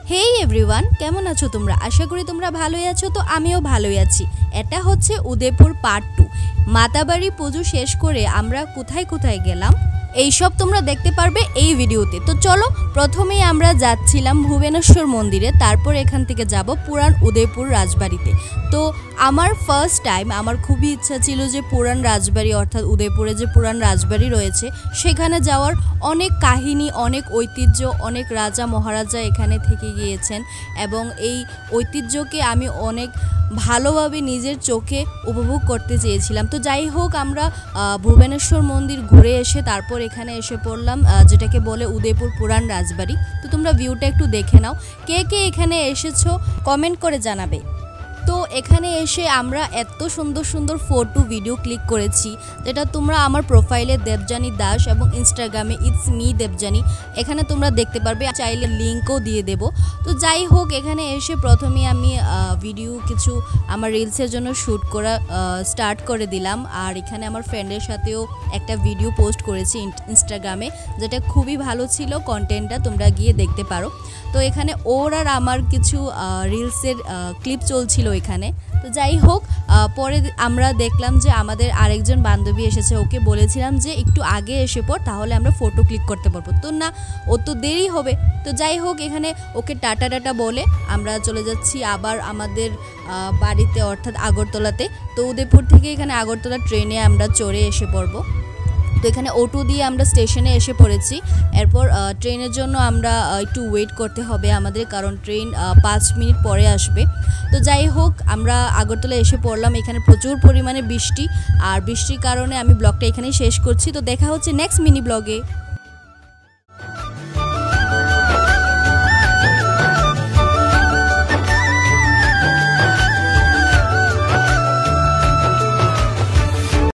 হেই everyone, কেমন আছো তোমরা? আশা করি তোমরা ভালোই আছো। তো আমিও ভালোই আছি। এটা হচ্ছে উদয়পুর পার্ট 2। মাতাবাড়ি পুজো শেষ করে আমরা কোথায় কোথায় গেলাম এইসব তোমরা দেখতে পারবে এই ভিডিওতে। তো চলো, প্রথমেই আমরা যাচ্ছিলাম ভুবনেশ্বর মন্দিরে, তারপর এখান থেকে যাব পুরান উদয়পুর রাজবাড়িতে। তো আমার ফার্স্ট টাইম, আমার খুবই ইচ্ছা ছিল যে পুরান রাজবাড়ি অর্থাৎ উদয়পুরে যে পুরান রাজবাড়ি রয়েছে সেখানে যাওয়ার। অনেক কাহিনী, অনেক ঐতিহ্য, অনেক রাজা মহারাজা এখানে থেকে গিয়েছেন এবং এই ঐতিহ্যকে আমি অনেক ভালোভাবে নিজের চোখে উপভোগ করতে চেয়েছিলাম। তো যাই হোক, আমরা ভুবনেশ্বর মন্দির ঘুরে এসে তারপর এখানে এসে পড়লাম, যেটাকে বলে উদয়পুর পুরান রাজবাড়ি। তো তোমরা ভিউটা একটু দেখে নাও। কে কে এখানে এসেছো কমেন্ট করে জানাবে। তো এখানে এসে আমরা এত সুন্দর সুন্দর ফটো ভিডিও ক্লিক করেছি, যেটা তোমরা আমার প্রোফাইলে দেবযানী দাস এবং ইনস্টাগ্রামে ইটস মি দেবযানী এখানে তোমরা দেখতে পারবে, চাইলে লিঙ্কও দিয়ে দেব। তো যাই হোক, এখানে এসে প্রথমে আমি ভিডিও কিছু আমার রিলসের জন্য শ্যুট করা স্টার্ট করে দিলাম। আর এখানে আমার ফ্রেন্ডের সাথেও একটা ভিডিও পোস্ট করেছি ইনস্টাগ্রামে, যেটা খুবই ভালো ছিল কন্টেন্টটা, তোমরা গিয়ে দেখতে পারো। তো এখানে ওর আর আমার কিছু রিলসের ক্লিপ চলছিল এখানে। তো যাই হোক, পরে আমরা দেখলাম যে আমাদের আরেকজন বান্ধবী এসেছে, ওকে বলেছিলাম যে একটু আগে এসে পড়, তাহলে আমরা ফটো ক্লিক করতে পারবো। তো না, ও তো দেরি হবে। তো যাই হোক, এখানে ওকে টাটা টাটা বলে আমরা চলে যাচ্ছি আবার আমাদের বাড়িতে অর্থাৎ আগরতলাতে। তো উদয়পুর থেকে এখানে আগরতলা ট্রেনে আমরা চড়ে এসে পড়বো। তো এখানে অটো দিয়ে আমরা স্টেশনে এসে পড়েছি। এরপর ট্রেনের জন্য আমরা একটু ওয়েট করতে হবে আমাদের, কারণ ট্রেন 5 মিনিট পরে আসবে। তো যাই হোক, আমরা আগরতলা এসে পড়লাম। এখানে প্রচুর পরিমাণে বৃষ্টি, আর বৃষ্টির কারণে আমি ব্লগটা এখানেই শেষ করছি। তো দেখা হচ্ছে নেক্সট মিনি ব্লগে।